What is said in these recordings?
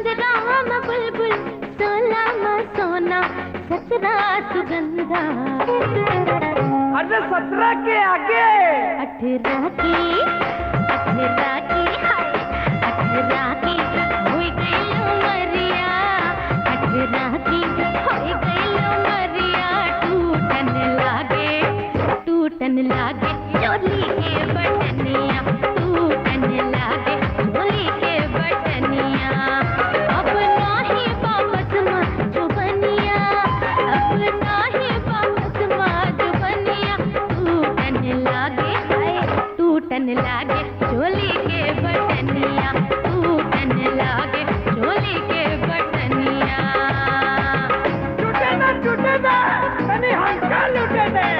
पंद्रहवां बुलबुल, 16वां सोना, 17 सुगंधा। अरे 17 के आगे 18 की हाय 18 की होई गई उमरिया, 18 की होई गई उमरिया। टूटन लागे चोली के बटनिया, टूटन लागे चोली के बटनिया। अब नाही वापस माँ जुबनिया, अब नाही वापस माँ जुबनिया। टूटन लागे हाय, टूटन लागे चोली के बटनिया, टूटन लागे चोली के बटनिया। टूटे ना तनी हल्का लूटे दे।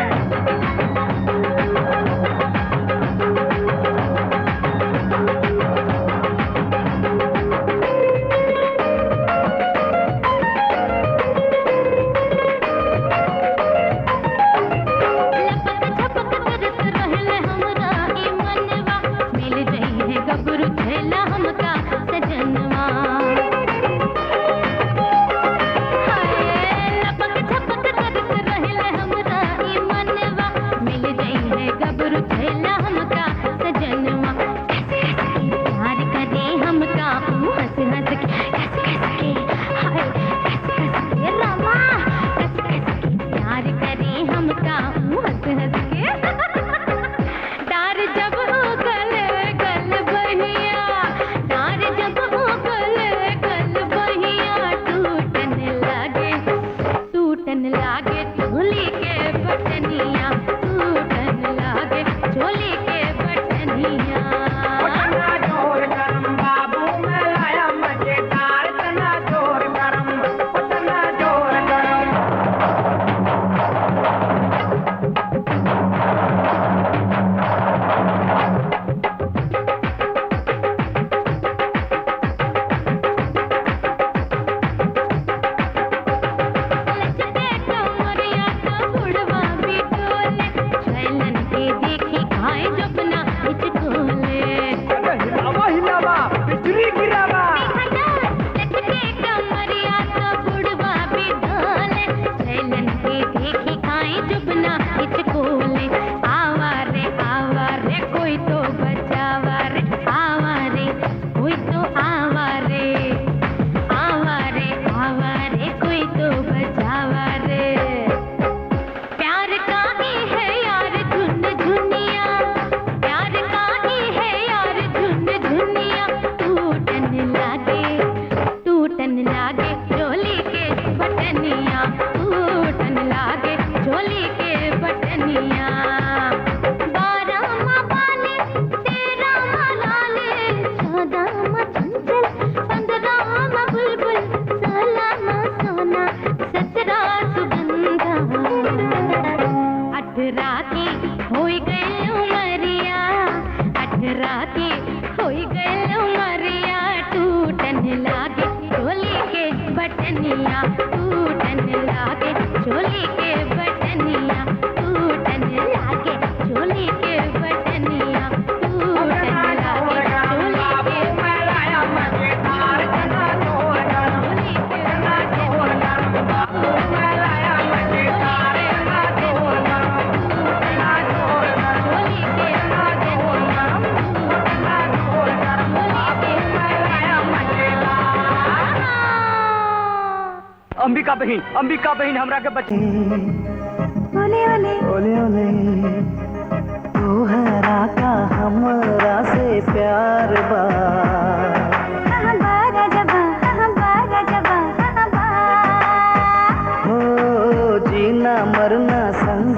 अंबिका बहन हमरा के बच ओले ओले ओले ओले तोहरा का हमरा से प्यार बा, हो जीना मरना संग